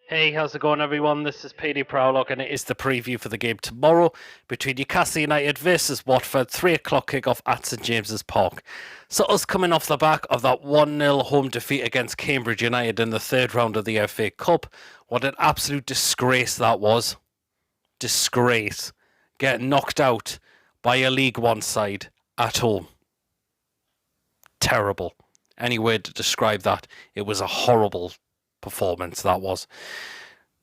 Hey, how's it going, everyone? This is PD Proudlock, and it is the preview for the game tomorrow between Newcastle United versus Watford, 3 o'clock kickoff at St James's Park. So, us coming off the back of that 1-0 home defeat against Cambridge United in the third round of the FA Cup, what an absolute disgrace that was. Disgrace. Getting knocked out by a League One side at home. Terrible. Any way to describe that. It was a horrible performance, that was.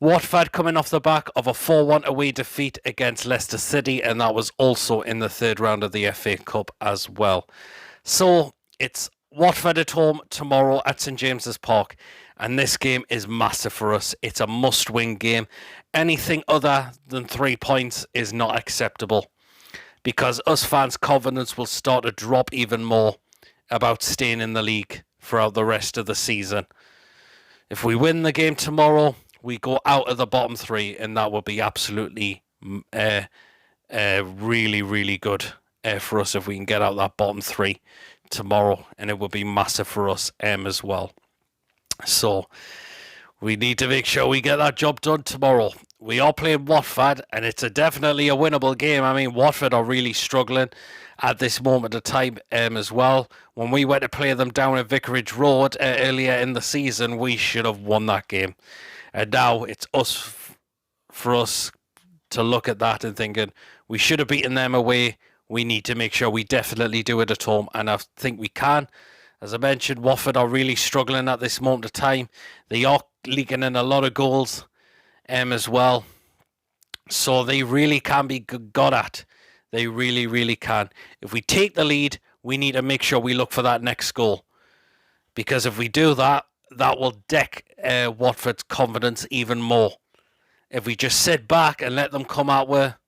Watford coming off the back of a 4-1 away defeat against Leicester City, and that was also in the third round of the FA Cup as well. So it's Watford at home tomorrow at St James's Park, and this game is massive for us. It's a must-win game. Anything other than 3 points is not acceptable, because us fans' confidence will start to drop even more about staying in the league throughout the rest of the season. If we win the game tomorrow, we go out of the bottom 3, and that would be absolutely really, really good for us if we can get out that bottom 3 tomorrow, and it would be massive for us as well. So we need to make sure we get that job done tomorrow. We are playing Watford, and it's definitely a winnable game. I mean, Watford are really struggling at this moment of time as well. When we went to play them down at Vicarage Road earlier in the season, we should have won that game. And now it's for us to look at that and thinking we should have beaten them away. We need to make sure we definitely do it at home, and I think we can. As I mentioned, Watford are really struggling at this moment of time. They are leaking in a lot of goals as well. So they really can be got at. They really, really can. If we take the lead, we need to make sure we look for that next goal. Because if we do that, that will deck Watford's confidence even more. If we just sit back and let them come out where,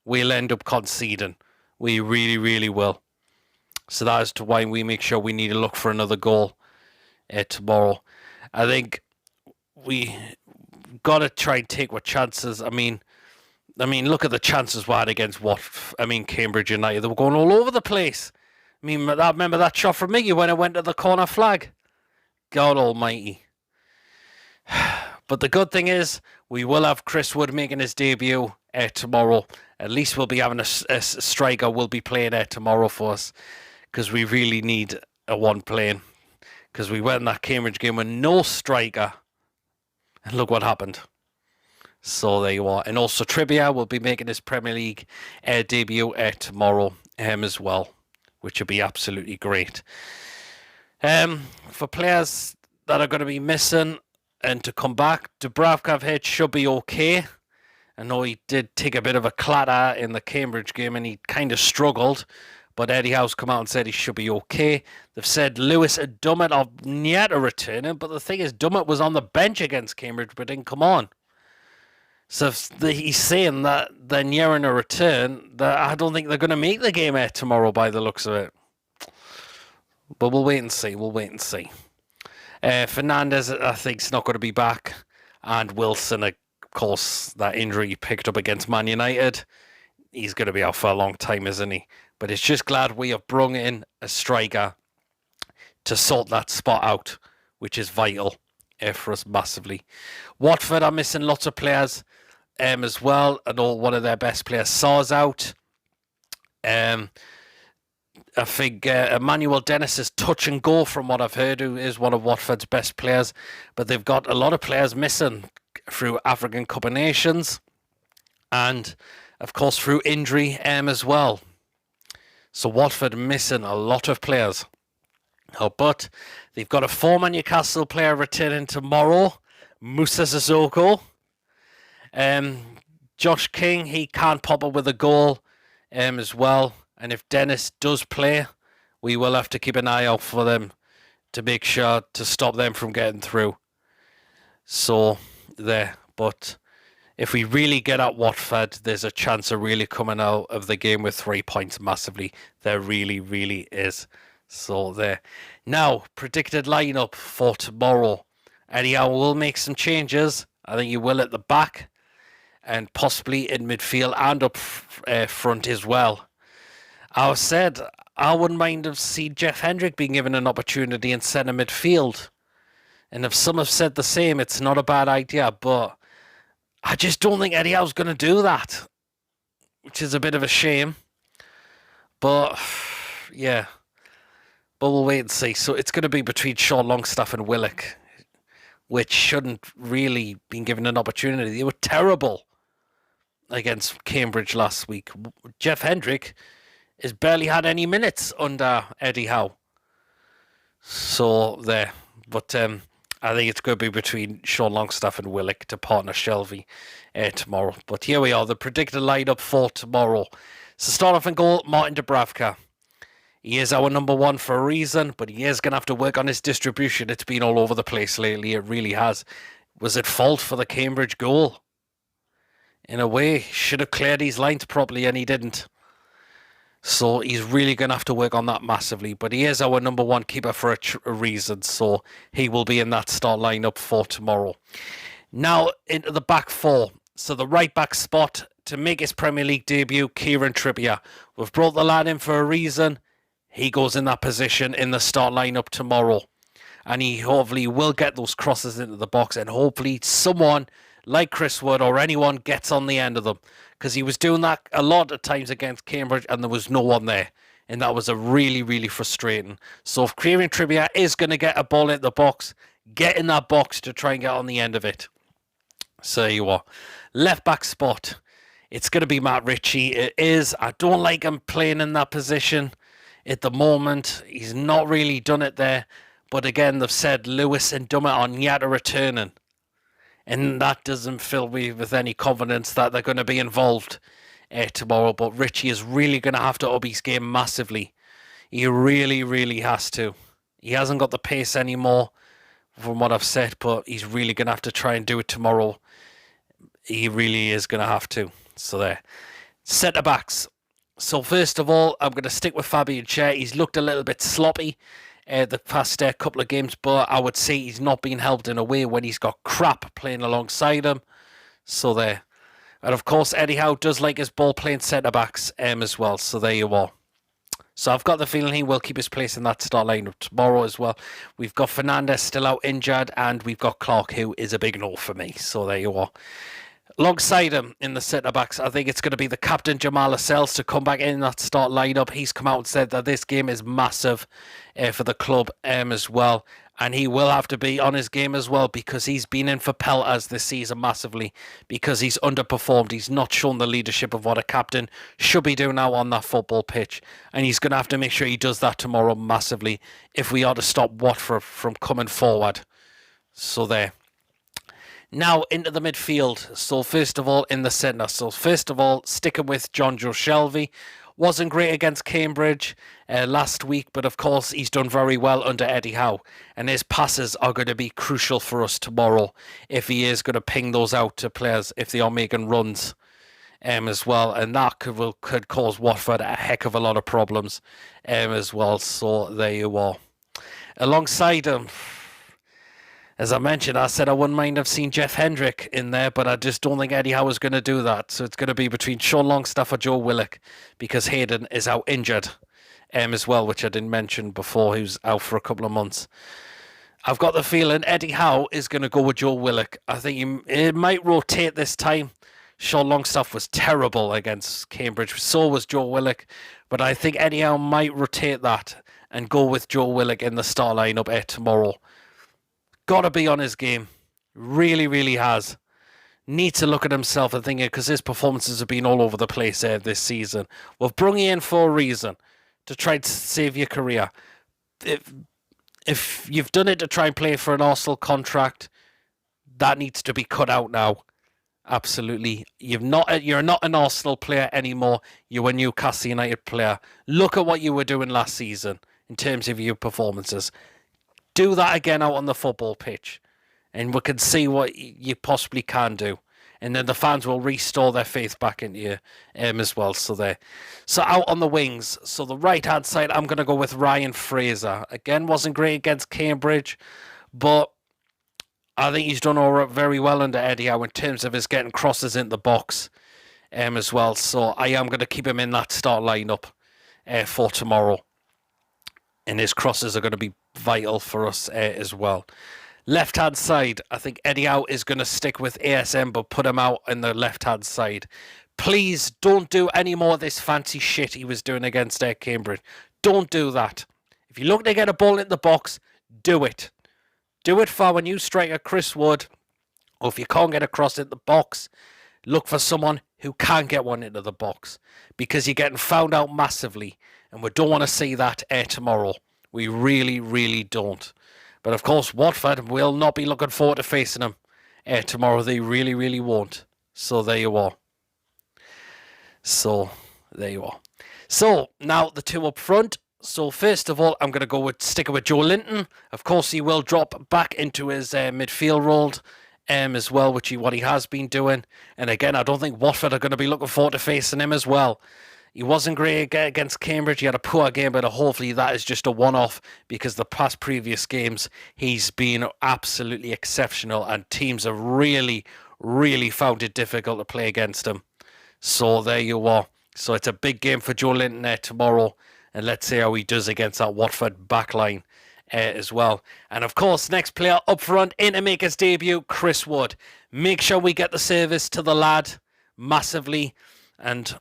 we'll end up conceding. We really, really will. So that is why we make sure we need to look for another goal tomorrow. I think we got to try and take our chances. I mean, look at the chances we had against Cambridge United. They were going all over the place. I mean, remember that shot from Miggy when it went to the corner flag? God almighty. But the good thing is, we will have Chris Wood making his debut tomorrow. At least we'll be having a striker will be playing tomorrow for us, because we really need a one playing. Because we went in that Cambridge game with no striker, and look what happened. So there you are. And also Trippier will be making his Premier League debut tomorrow as well, which will be absolutely great. For players that are going to be missing and to come back, Dubravka head should be okay. I know he did take a bit of a clatter in the Cambridge game and he kind of struggled, but Eddie Howe's come out and said he should be okay. They've said Lewis and Dummett are near to returning, but the thing is, Dummett was on the bench against Cambridge but didn't come on. So he's saying that they're nearing a return, that I don't think they're going to make the game tomorrow by the looks of it. But we'll wait and see. Fernandez, I think, is not going to be back. And Wilson, of course, that injury he picked up against Man United, he's going to be out for a long time, isn't he? But it's just glad we have brought in a striker to sort that spot out, which is vital for us massively. Watford are missing lots of players as well. I know one of their best players, Saw's out. I think Emmanuel Dennis is touch and go from what I've heard, who is one of Watford's best players. But they've got a lot of players missing through African Cup of Nations and, of course, through injury as well. So Watford missing a lot of players. Oh, but they've got a former Newcastle player returning tomorrow, Musa Sissoko. Josh King, he can't pop up with a goal as well. And if Dennis does play, we will have to keep an eye out for them to make sure to stop them from getting through. So there. But if we really get at Watford, there's a chance of really coming out of the game with 3 points massively. There really, really is. So there. Now, predicted lineup for tomorrow. Eddie Howe will make some changes. I think he will at the back and possibly in midfield and up front as well. I said I wouldn't mind to see Jeff Hendrick being given an opportunity in centre midfield. And if some have said the same, it's not a bad idea. But I just don't think Eddie Howe's going to do that, which is a bit of a shame. But, yeah. But we'll wait and see. So it's going to be between Sean Longstaff and Willock, which shouldn't really been given an opportunity. They were terrible against Cambridge last week. Jeff Hendrick has barely had any minutes under Eddie Howe. So there. But I think it's going to be between Sean Longstaff and Willock to partner Shelby tomorrow. But here we are, the predicted lineup for tomorrow. So start off in goal, Martin Dubravka. He is our number one for a reason, but he is going to have to work on his distribution. It's been all over the place lately. It really has. Was it fault for the Cambridge goal? In a way, should have cleared his lines properly and he didn't. So he's really going to have to work on that massively. But he is our number one keeper for a reason. So he will be in that start lineup for tomorrow. Now into the back four. So the right back spot to make his Premier League debut, Kieran Trippier. We've brought the lad in for a reason. He goes in that position in the start lineup tomorrow. And he hopefully will get those crosses into the box. And hopefully someone like Chris Wood or anyone gets on the end of them. Because he was doing that a lot of times against Cambridge and there was no one there. And that was a really, really frustrating. So if Kieran Trippier is going to get a ball into the box, get in that box to try and get on the end of it. So there you are. Left back spot. It's going to be Matt Ritchie. It is. I don't like him playing in that position at the moment. He's not really done it there. But again, they've said Lewis and Dummett are yet returning. And that doesn't fill me with any confidence that they're going to be involved tomorrow. But Ritchie is really going to have to up his game massively. He really, really has to. He hasn't got the pace anymore from what I've said, but he's really going to have to try and do it tomorrow. He really is going to have to. So there. Centre backs. So first of all, I'm going to stick with Fabian Schär. He's looked a little bit sloppy the past couple of games, but I would say he's not been helped in a way when he's got crap playing alongside him. So there. And of course, Eddie Howe does like his ball playing centre backs as well. So there you are. So I've got the feeling he will keep his place in that start lineup tomorrow as well. We've got Fernandez still out injured, and we've got Clark, who is a big no for me. So there you are. Alongside him in the centre-backs, I think it's going to be the captain, Jamal Lascelles, to come back in that start lineup. He's come out and said that this game is massive for the club as well. And he will have to be on his game as well because he's been in for pelters this season massively because he's underperformed. He's not shown the leadership of what a captain should be doing now on that football pitch. And he's going to have to make sure he does that tomorrow massively if we are to stop Watford from coming forward. So there. Now into the midfield. So first of all in the centre. So first of all sticking with John Joe Shelby. Wasn't great against Cambridge last week, but of course he's done very well under Eddie Howe. And his passes are going to be crucial for us tomorrow if he is going to ping those out to players if they are making runs as well. And that could cause Watford a heck of a lot of problems as well. So there you are. Alongside him, as I mentioned, I said I wouldn't mind have seen Jeff Hendrick in there, but I just don't think Eddie Howe is going to do that. So it's going to be between Sean Longstaff or Joe Willock because Hayden is out injured as well, which I didn't mention before, who's out for a couple of months. I've got the feeling Eddie Howe is going to go with Joe Willock. I think he might rotate this time. Sean Longstaff was terrible against Cambridge. So was Joe Willock. But I think Eddie Howe might rotate that and go with Joe Willock in the start lineup tomorrow. Got to be on his game. Really, really has. Needs to look at himself and think because his performances have been all over the place this season. We've brought you in for a reason to try to save your career. If you've done it to try and play for an Arsenal contract, that needs to be cut out now. Absolutely. You're not an Arsenal player anymore. You're a Newcastle United player. Look at what you were doing last season in terms of your performances. Do that again out on the football pitch and we can see what you possibly can do. And then the fans will restore their faith back into you as well. So out on the wings. So the right-hand side, I'm going to go with Ryan Fraser. Again, wasn't great against Cambridge, but I think he's done very well under Eddie Howe in terms of his getting crosses into the box as well. So I am going to keep him in that start lineup for tomorrow. And his crosses are going to be vital for us as well. Left-hand side, I think Eddie Howe is going to stick with ASM, but put him out in the left-hand side. Please don't do any more of this fancy shit he was doing against Cambridge. Don't do that. If you look to get a ball in the box, do it. Do it for our new striker, Chris Wood. Or if you can't get across in the box, look for someone who can get one into the box. Because you're getting found out massively. And we don't want to see that tomorrow. We really, really don't. But of course, Watford will not be looking forward to facing them tomorrow. They really, really won't. So there you are. So now the two up front. So first of all, I'm going to go with sticking with Joe Linton. Of course, he will drop back into his midfield role as well, what he has been doing. And again, I don't think Watford are going to be looking forward to facing him as well. He wasn't great against Cambridge. He had a poor game, but hopefully that is just a one-off because the past previous games, he's been absolutely exceptional and teams have really, really found it difficult to play against him. So there you are. So it's a big game for Joe Linton tomorrow. And let's see how he does against that Watford backline as well. And of course, next player up front in to make his debut, Chris Wood. Make sure we get the service to the lad massively. And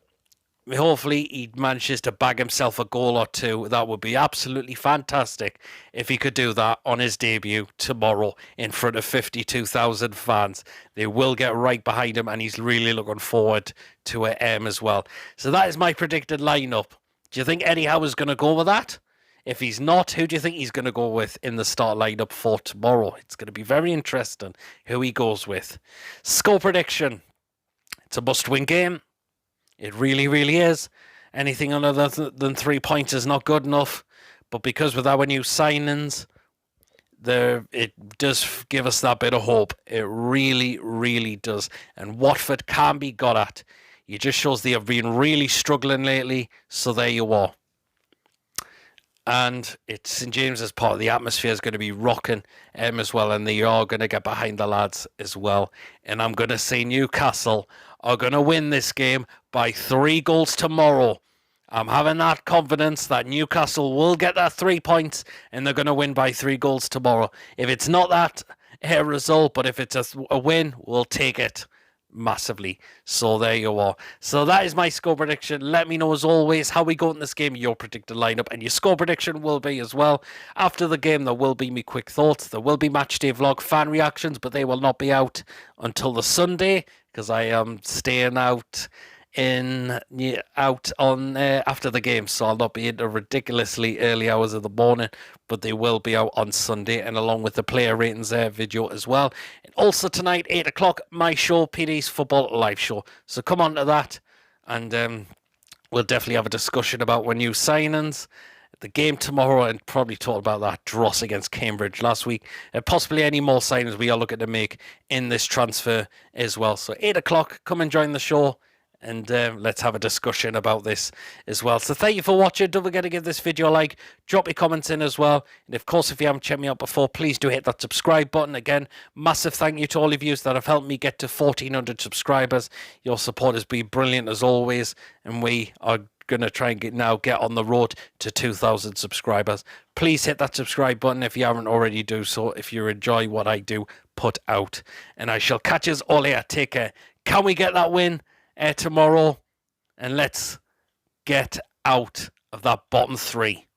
hopefully he manages to bag himself a goal or two. That would be absolutely fantastic if he could do that on his debut tomorrow in front of 52,000 fans. They will get right behind him and he's really looking forward to it as well. So that is my predicted lineup. Do you think Eddie Howe is going to go with that? If he's not, who do you think he's going to go with in the start lineup for tomorrow? It's going to be very interesting who he goes with. Score prediction. It's a must-win game. It really, really is. Anything other than 3 points is not good enough. But because with our new signings, it does give us that bit of hope. It really, really does. And Watford can be got at. It just shows they have been really struggling lately. So there you are. And it's St James's Park. The atmosphere is going to be rocking as well. And they are going to get behind the lads as well. And I'm going to say Newcastle are going to win this game by 3 goals tomorrow. I'm having that confidence that Newcastle will get that 3 points and they're going to win by 3 goals tomorrow. If it's not that result, but if it's a win, we'll take it massively. So there you are. So that is my score prediction. Let me know as always how we go in this game, your predicted lineup, and your score prediction will be as well. After the game, there will be me quick thoughts. There will be match day vlog fan reactions, but they will not be out until the Sunday because I am staying out on after the game, so I'll not be into ridiculously early hours of the morning, but they will be out on Sunday, and along with the player ratings video as well. And also tonight 8 o'clock, my show, PD's Football Live Show, so come on to that, and we'll definitely have a discussion about our new signings, the game tomorrow, and probably talk about that dross against Cambridge last week, and possibly any more signings we are looking to make in this transfer as well. So 8 o'clock, come and join the show. And let's have a discussion about this as well. So thank you for watching. Don't forget to give this video a like. Drop your comments in as well. And of course, if you haven't checked me out before, please do hit that subscribe button. Again, massive thank you to all of you that have helped me get to 1,400 subscribers. Your support has been brilliant as always. And we are going to try and get on the road to 2,000 subscribers. Please hit that subscribe button if you haven't already do so. If you enjoy what I do put out. And I shall catch us all here. Take care. Can we get that win tomorrow, and let's get out of that bottom 3.